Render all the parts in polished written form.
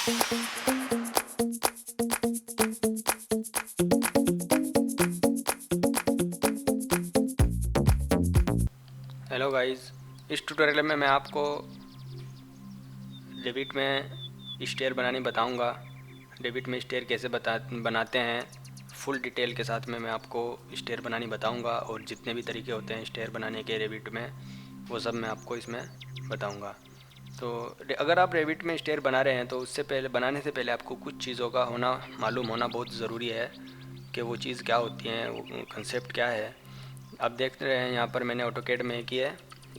Hello guys, इस tutorial में मैं आपको रेविट में स्टेयर बनानी बताऊंगा। रेविट में स्टेयर कैसे बनाते हैं फुल डिटेल के साथ में मैं आपको स्टेयर बनानी बताऊंगा, और जितने भी तरीके होते हैं स्टेयर बनाने के रेविट में वो सब मैं आपको इसमें बताऊंगा। तो अगर आप रेविट में स्टेयर बना रहे हैं तो उससे पहले, बनाने से पहले आपको कुछ चीज़ों का मालूम होना बहुत ज़रूरी है कि वो चीज़ क्या होती हैं, वो कंसेप्ट क्या है। आप देख रहे हैं यहाँ पर मैंने ऑटोकैड में एक ये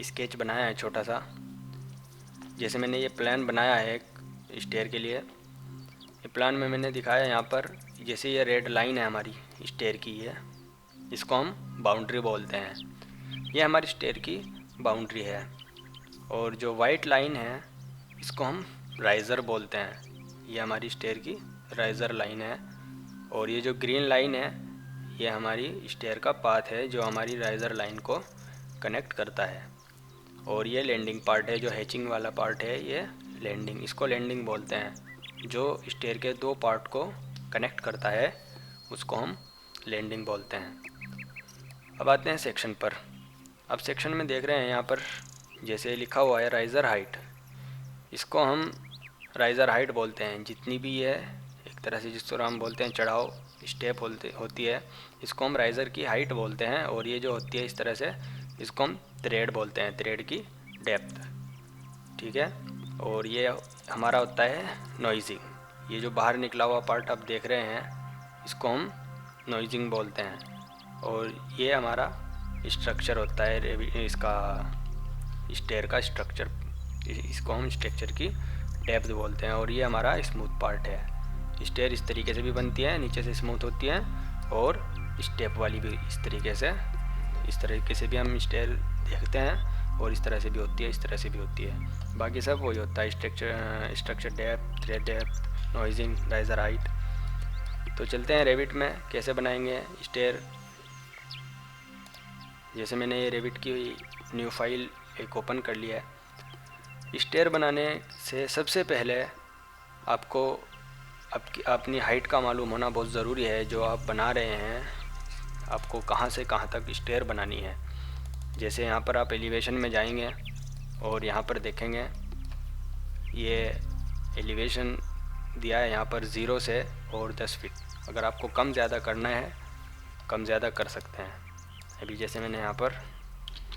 स्केच बनाया है छोटा सा। जैसे मैंने ये प्लान बनाया है एक स्टेयर के लिए, ये प्लान में मैंने दिखाया यहाँ पर। जैसे ये रेड लाइन है हमारी स्टेयर की, ये इसको हम बाउंड्री बोलते हैं। ये हमारी स्टेयर की बाउंड्री है। और जो वाइट लाइन है इसको हम राइज़र बोलते हैं। ये हमारी स्टेयर की राइज़र लाइन है। और ये जो ग्रीन लाइन है ये हमारी स्टेयर का पाथ है जो हमारी राइज़र लाइन को कनेक्ट करता है। और ये लैंडिंग पार्ट है, जो हैचिंग वाला पार्ट है ये लैंडिंग, इसको लैंडिंग बोलते हैं। जो स्टेयर के दो पार्ट को कनेक्ट करता है उसको हम लैंडिंग बोलते हैं। अब आते हैं सेक्शन पर। अब सेक्शन में देख रहे हैं यहाँ पर जैसे लिखा हुआ है राइज़र हाइट, इसको हम राइज़र हाइट बोलते हैं। जितनी भी है एक तरह से जिस तरह हम बोलते हैं चढ़ाव स्टेप होती है, इसको हम राइज़र की हाइट बोलते हैं। और ये जो होती है इस तरह से, इसको हम थ्रेड बोलते हैं, थ्रेड की डेप्थ, ठीक है। और ये हमारा होता है नॉइजिंग। ये जो बाहर निकला हुआ पार्ट आप देख रहे हैं इसको हम नॉइजिंग बोलते हैं। और ये हमारा स्ट्रक्चर होता है इसका स्टेयर का स्ट्रक्चर, इसको हम स्ट्रक्चर की डेप्थ बोलते हैं। और ये हमारा स्मूथ पार्ट है। स्टेयर इस तरीके से भी बनती है, नीचे से स्मूथ होती है, और स्टेप वाली भी इस तरीके से भी हम स्टेयर देखते हैं। और इस तरह से भी होती है, इस तरह से भी होती है। बाकी सब वही होता है, structure depth, thread depth, nosing, riser height. तो चलते हैं रेविट में कैसे बनाएंगे स्टेयर। जैसे मैंने ये रेविट की न्यू फाइल एक ओपन कर लिया है। स्टेयर बनाने से सबसे पहले आपको अपनी हाइट का मालूम होना बहुत ज़रूरी है। जो आप बना रहे हैं आपको कहाँ से कहाँ तक स्टेयर बनानी है। जैसे यहाँ पर आप एलिवेशन में जाएंगे और यहाँ पर देखेंगे ये एलिवेशन दिया है यहाँ पर 0 से और 10 फीट। अगर आपको कम ज़्यादा करना है कम ज़्यादा कर सकते हैं। अभी जैसे मैंने यहाँ पर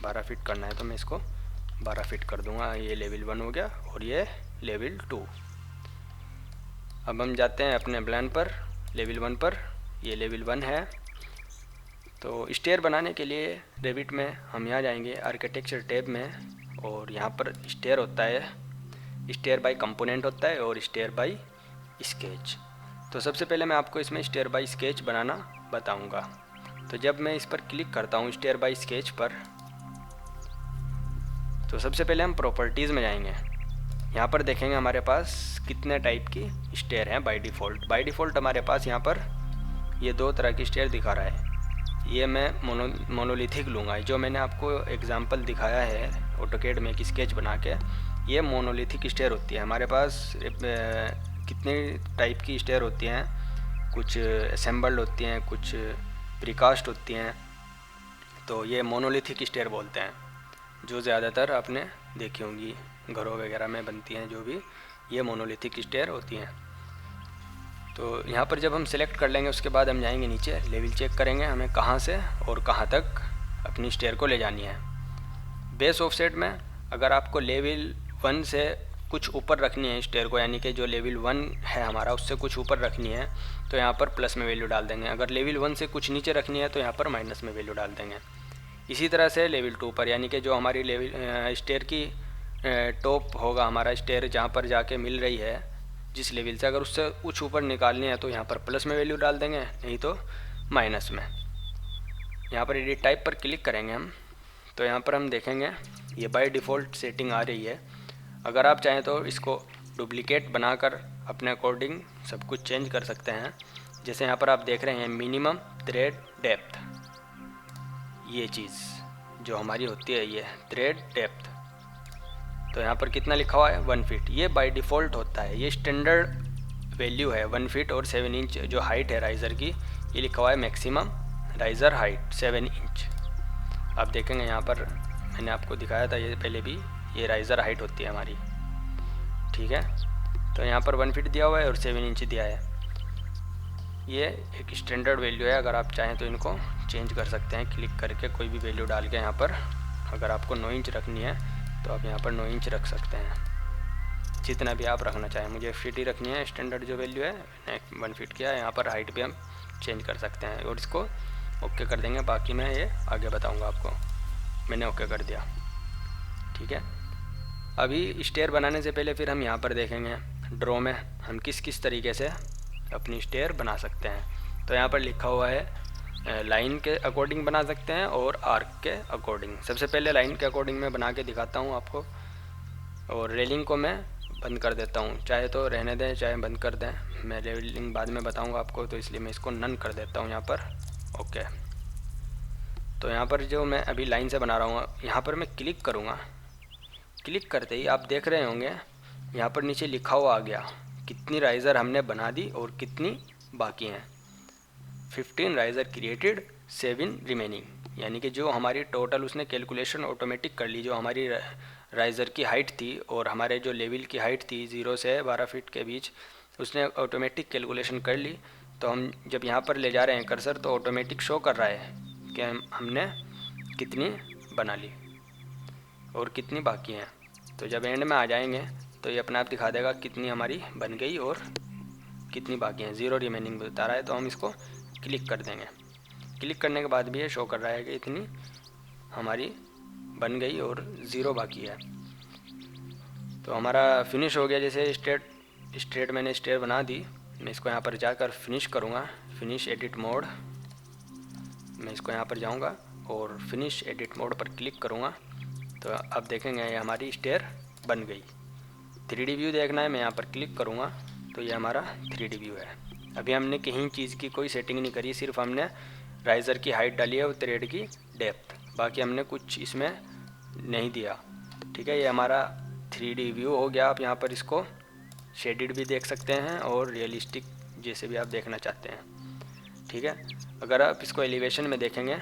12 फीट करना है तो मैं इसको 12 फीट कर दूँगा। ये लेवल 1 हो गया और ये लेवल 2। अब हम जाते हैं अपने प्लान पर, लेवल 1 पर। ये लेवल 1 है। तो स्टेयर बनाने के लिए रेविट में हम यहाँ जाएंगे आर्किटेक्चर टैब में, और यहाँ पर स्टेयर होता है, स्टेयर बाय कंपोनेंट होता है और स्टेयर बाय स्केच। तो सबसे पहले मैं आपको इसमें स्टेयर बाय स्केच बनाना बताऊंगा। तो जब मैं इस पर क्लिक करता हूँ स्टेयर बाय स्केच पर, तो सबसे पहले हम प्रॉपर्टीज़ में जाएंगे। यहाँ पर देखेंगे हमारे पास कितने टाइप की स्टेयर हैं बाय डिफ़ॉल्ट हमारे पास यहाँ पर ये 2 तरह की स्टेयर दिखा रहा है। ये मैं मोनोलिथिक लूँगा। जो मैंने आपको एग्जांपल दिखाया है ऑटोकैड में एक स्केच बना के, ये मोनोलिथिक स्टेयर होती है। हमारे पास कितने टाइप की स्टेयर होती हैं, कुछ असेंबल्ड होती हैं, कुछ प्रीकास्ट होती हैं। तो ये मोनोलिथिक स्टेयर बोलते हैं, जो ज़्यादातर आपने देखी होंगी घरों वगैरह में बनती हैं, जो भी ये मोनोलिथिक स्टेयर होती हैं। तो यहाँ पर जब हम सेलेक्ट कर लेंगे उसके बाद हम जाएंगे नीचे, लेवल चेक करेंगे हमें कहाँ से और कहाँ तक अपनी स्टेयर को ले जानी है। बेस ऑफसेट में अगर आपको लेवल 1 से कुछ ऊपर रखनी है स्टेयर को, यानी कि जो लेवल 1 है हमारा उससे कुछ ऊपर रखनी है, तो यहाँ पर प्लस में वैल्यू डाल देंगे। अगर लेवल 1 से कुछ नीचे रखनी है तो यहाँ पर माइनस में वैल्यू डाल देंगे। इसी तरह से लेवल 2 पर, यानी कि जो हमारी लेवल स्टेयर की टॉप होगा हमारा स्टेयर जहाँ पर जाके मिल रही है जिस लेवल से, अगर उससे कुछ ऊपर निकालनी है तो यहाँ पर प्लस में वैल्यू डाल देंगे, नहीं तो माइनस में। यहाँ पर एडिट टाइप पर क्लिक करेंगे हम, तो यहाँ पर हम देखेंगे ये बाय डिफ़ॉल्ट सेटिंग आ रही है। अगर आप चाहें तो इसको डुप्लीकेट बनाकर अपने अकॉर्डिंग सब कुछ चेंज कर सकते हैं। जैसे यहाँ पर आप देख रहे हैं मिनिमम थ्रेड डेप्थ, ये चीज़ जो हमारी होती है ये थ्रेड डेप्थ, तो यहाँ पर कितना लिखा हुआ है 1 फीट, ये बाय डिफ़ॉल्ट होता है, ये स्टैंडर्ड वैल्यू है 1 फीट। और 7 इंच जो हाइट है राइज़र की, ये लिखा हुआ है मैक्सिमम राइज़र हाइट 7 इंच। आप देखेंगे यहाँ पर मैंने आपको दिखाया था ये पहले भी, ये राइज़र हाइट होती है हमारी, ठीक है। तो यहाँ पर 1 फीट दिया हुआ है और 7 इंच दिया है। ये एक स्टैंडर्ड वैल्यू है, अगर आप चाहें तो इनको चेंज कर सकते हैं क्लिक करके, कोई भी वैल्यू डाल के यहाँ पर। अगर आपको 9 इंच रखनी है तो आप यहाँ पर 9 इंच रख सकते हैं, जितना भी आप रखना चाहें। मुझे फीट ही रखनी है, स्टैंडर्ड जो वैल्यू है मैंने 1 फीट किया। यहाँ पर हाइट भी हम चेंज कर सकते हैं और इसको ओके कर देंगे। बाकी मैं ये आगे बताऊँगा आपको। मैंने ओके कर दिया, ठीक है। अभी स्टेयर बनाने से पहले फिर हम यहाँ पर देखेंगे ड्रॉ में हम किस किस तरीके से अपनी स्टेयर बना सकते हैं। तो यहाँ पर लिखा हुआ है लाइन के अकॉर्डिंग बना सकते हैं और आर्क के अकॉर्डिंग। सबसे पहले लाइन के अकॉर्डिंग मैं बना के दिखाता हूँ आपको, और रेलिंग को मैं बंद कर देता हूँ, चाहे तो रहने दें चाहे बंद कर दें, मैं रेलिंग बाद में बताऊँगा आपको, तो इसलिए मैं इसको नन कर देता हूँ यहाँ पर। ओके, तो यहाँ पर जो मैं अभी लाइन से बना रहा हूँ, यहाँ पर मैं क्लिक करूँगा। क्लिक करते ही आप देख रहे होंगे यहाँ पर नीचे लिखा हुआ आ गया कितनी राइज़र हमने बना दी और कितनी बाकी हैं। 15 राइज़र क्रिएटेड 7 रिमेनिंग, यानी कि जो हमारी टोटल उसने कैलकुलेशन ऑटोमेटिक कर ली। जो हमारी राइज़र की हाइट थी और हमारे जो लेवल की हाइट थी 0 से 12 फीट के बीच, उसने ऑटोमेटिक कैलकुलेशन कर ली। तो हम जब यहाँ पर ले जा रहे हैं कर्सर, तो ऑटोमेटिक शो कर रहा है कि हमने कितनी बना ली और कितनी बाकी हैं। तो जब एंड में आ जाएंगे तो ये अपने आप दिखा देगा कितनी हमारी बन गई और कितनी बाकी हैं। 0 रिमेनिंग बता रहा है, तो हम इसको क्लिक कर देंगे। क्लिक करने के बाद भी ये शो कर रहा है कि इतनी हमारी बन गई और 0 बाकी है। तो हमारा फिनिश हो गया। जैसे स्ट्रेट मैंने स्टेयर बना दी, मैं इसको यहाँ पर जाकर फिनिश करूँगा। फिनिश एडिट मोड, मैं इसको यहाँ पर जाऊँगा और फिनिश एडिट मोड पर क्लिक करूँगा। तो अब देखेंगे ये हमारी स्टेयर बन गई। 3D व्यू देखना है, मैं यहाँ पर क्लिक करूँगा तो ये हमारा 3D व्यू है। अभी हमने कहीं चीज़ की कोई सेटिंग नहीं करी, सिर्फ हमने राइज़र की हाइट डाली है और थ्रेड की डेप्थ, बाकी हमने कुछ इसमें नहीं दिया, ठीक है। ये हमारा 3D व्यू हो गया। आप यहाँ पर इसको शेडेड भी देख सकते हैं और रियलिस्टिक जैसे भी आप देखना चाहते हैं, ठीक है। अगर आप इसको एलिवेशन में देखेंगे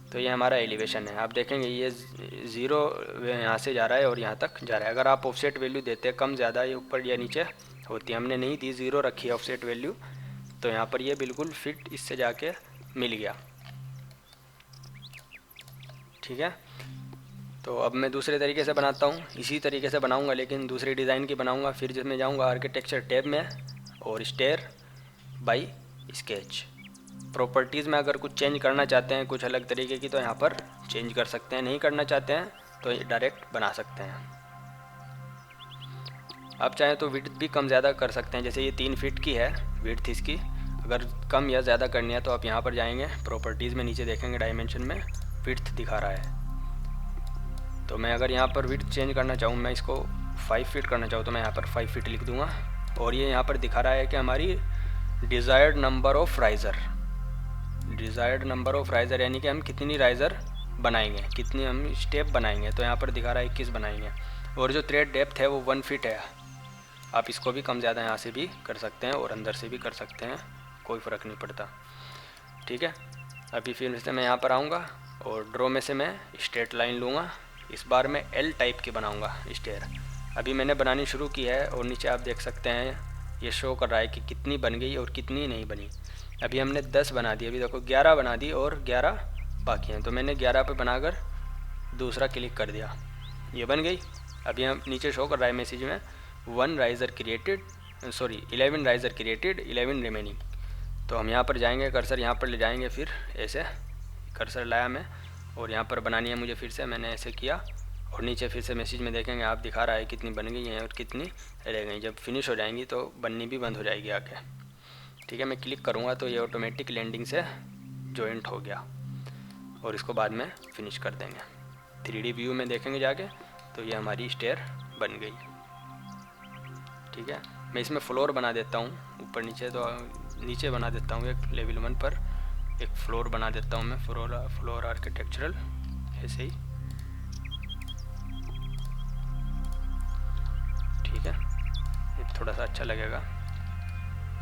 तो ये हमारा एलिवेशन है। आप देखेंगे ये 0 यहाँ से जा रहा है और यहाँ तक जा रहा है। अगर आप ऑफसेट वैल्यू देते हैं कम ज़्यादा, ये ऊपर या नीचे होती है, हमने नहीं दी, 0 रखी है ऑफसेट वैल्यू, तो यहाँ पर ये बिल्कुल फिट इससे जाके मिल गया, ठीक है। तो अब मैं दूसरे तरीके से बनाता हूँ, इसी तरीके से बनाऊँगा लेकिन दूसरी डिज़ाइन की बनाऊँगा। फिर जब मैं जाऊँगा आर्किटेक्चर टैब में और स्टेयर बाय स्केच, प्रॉपर्टीज़ में अगर कुछ चेंज करना चाहते हैं कुछ अलग तरीके की, तो यहाँ पर चेंज कर सकते हैं। नहीं करना चाहते हैं तो डायरेक्ट बना सकते हैं। आप चाहें तो विड्थ भी कम ज़्यादा कर सकते हैं। जैसे ये 3 फीट की है विड्थ इसकी, अगर कम या ज़्यादा करनी है तो आप यहाँ पर जाएंगे प्रॉपर्टीज़ में, नीचे देखेंगे डायमेंशन में विड्थ दिखा रहा है। तो मैं अगर यहाँ पर विड्थ चेंज करना चाहूँ, मैं इसको 5 फीट करना चाहूँ, तो मैं यहाँ पर 5 फीट लिख दूँगा। और ये यहाँ पर दिखा रहा है कि हमारी desired number of riser, desired number of riser यानी कि हम कितनी राइज़र बनाएंगे, कितनी हम स्टेप बनाएंगे। तो यहाँ पर दिखा रहा है 21 बनाएंगे। और जो थ्रेड डेप्थ है वो 1 फीट है। आप इसको भी कम ज़्यादा यहाँ से भी कर सकते हैं और अंदर से भी कर सकते हैं, कोई फ़र्क नहीं पड़ता, ठीक है। अभी फिर से मैं यहाँ पर आऊँगा और ड्रॉ में से मैं स्ट्रेट लाइन लूँगा। इस बार मैं L टाइप की बनाऊँगा स्टेयर। अभी मैंने बनानी शुरू की है और नीचे आप देख सकते हैं ये शो कर रहा है कि कितनी बन गई और कितनी नहीं बनी। अभी हमने 10 बना दी, अभी देखो 11 बना दी और 11 बाकी हैं। तो मैंने 11 पे बनाकर दूसरा क्लिक कर दिया, ये बन गई। अभी हम नीचे शो कर रहा है मैसेज में 11 राइज़र क्रिएटेड 11 रिमेनिंग। तो हम यहाँ पर जाएंगे, कर्सर यहाँ पर ले जाएंगे, फिर ऐसे कर्सर लाया मैं और यहाँ पर बनानी है मुझे, फिर से मैंने ऐसे किया और नीचे फिर से मैसेज में देखेंगे आप दिखा रहा है कितनी बन गई हैं और कितनी रह गई। जब फिनिश हो जाएंगी तो बननी भी बंद हो जाएगी आके, ठीक है। मैं क्लिक करूँगा तो ये ऑटोमेटिक लैंडिंग से जॉइंट हो गया और इसको बाद में फिनिश कर देंगे। 3D व्यू में देखेंगे जाके तो ये हमारी स्टेयर बन गई, ठीक है। मैं इसमें फ्लोर बना देता हूँ ऊपर नीचे, तो नीचे बना देता हूँ एक लेवल 1 पर एक फ्लोर बना देता हूँ मैं, फ्लोर आर्किटेक्चरल ऐसे ही। थोड़ा सा अच्छा लगेगा।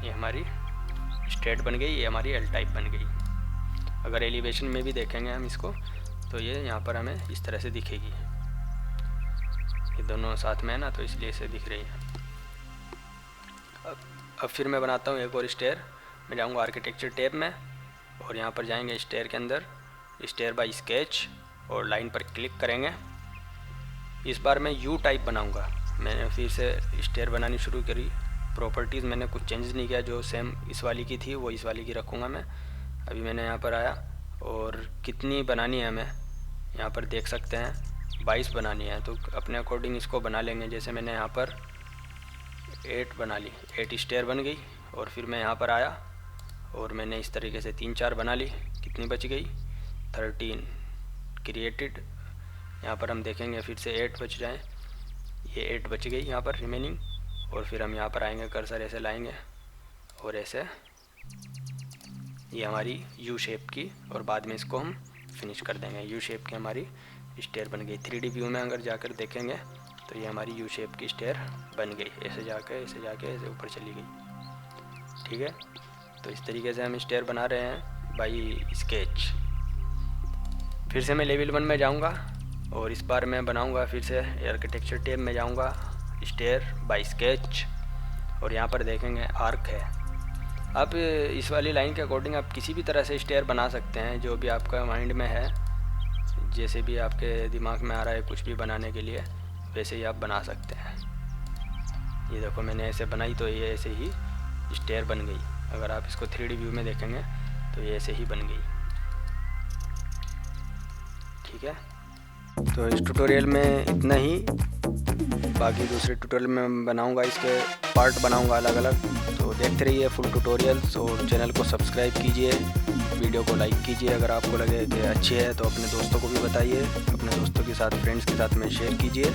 ये हमारी स्ट्रेट बन गई, ये हमारी एल टाइप बन गई। अगर एलिवेशन में भी देखेंगे हम इसको तो ये यहाँ पर हमें इस तरह से दिखेगी। ये दोनों साथ में है ना, तो इसलिए इसे दिख रही है। अब फिर मैं बनाता हूँ एक और स्टेयर। मैं जाऊँगा आर्किटेक्चर टैब में और यहाँ पर जाएंगे स्टेयर के अंदर, स्टेयर बाय स्केच, और लाइन पर क्लिक करेंगे। इस बार मैं यू टाइप बनाऊँगा। मैंने फिर से स्टेयर बनानी शुरू करी। प्रॉपर्टीज़ मैंने कुछ चेंज नहीं किया, जो सेम इस वाली की थी वो इस वाली की रखूँगा मैं। अभी मैंने यहाँ पर आया और कितनी बनानी है हमें यहाँ पर देख सकते हैं, 22 बनानी है, तो अपने अकॉर्डिंग इसको बना लेंगे। जैसे मैंने यहाँ पर 8 बना ली, 8 स्टेयर बन गई। और फिर मैं यहाँ पर आया और मैंने इस तरीके से 3-4 बना ली। कितनी बच गई? 13 क्रिएटेड। यहाँ पर हम देखेंगे फिर से 8 बच जाएँ, ये 8 बच गई यहाँ पर रिमेनिंग। और फिर हम यहाँ पर आएंगे, कर्सर ऐसे लाएंगे और ऐसे ये हमारी यू शेप की, और बाद में इसको हम फिनिश कर देंगे। यू शेप की हमारी स्टेयर बन गई। 3D व्यू में अगर जाकर देखेंगे तो ये हमारी यू शेप की स्टेयर बन गई। ऐसे जाके ऐसे ऊपर चली गई। ठीक है, तो इस तरीके से हम स्टेयर बना रहे हैं बाई स्केच। फिर से मैं लेवल 1 में जाऊंगा और इस बार मैं बनाऊंगा फिर से आर्किटेक्चर टैब में जाऊंगा, स्टेयर बाय स्केच, और यहाँ पर देखेंगे आर्क है। आप इस वाली लाइन के अकॉर्डिंग आप किसी भी तरह से स्टेयर बना सकते हैं, जो भी आपका माइंड में है, जैसे भी आपके दिमाग में आ रहा है कुछ भी बनाने के लिए, वैसे ही आप बना सकते हैं। ये देखो मैंने ऐसे बनाई तो ये ऐसे ही स्टेयर बन गई। अगर आप इसको 3D व्यू में देखेंगे तो ये ऐसे ही बन गई। ठीक है, तो इस ट्यूटोरियल में इतना ही। बाकी दूसरे ट्यूटोरियल में बनाऊंगा, इसके पार्ट बनाऊंगा अलग अलग। तो देखते रहिए फुल ट्यूटोरियल्स, और चैनल को सब्सक्राइब कीजिए, वीडियो को लाइक कीजिए। अगर आपको लगे कि अच्छी है तो अपने दोस्तों को भी बताइए, अपने दोस्तों के साथ, फ्रेंड्स के साथ में शेयर कीजिए।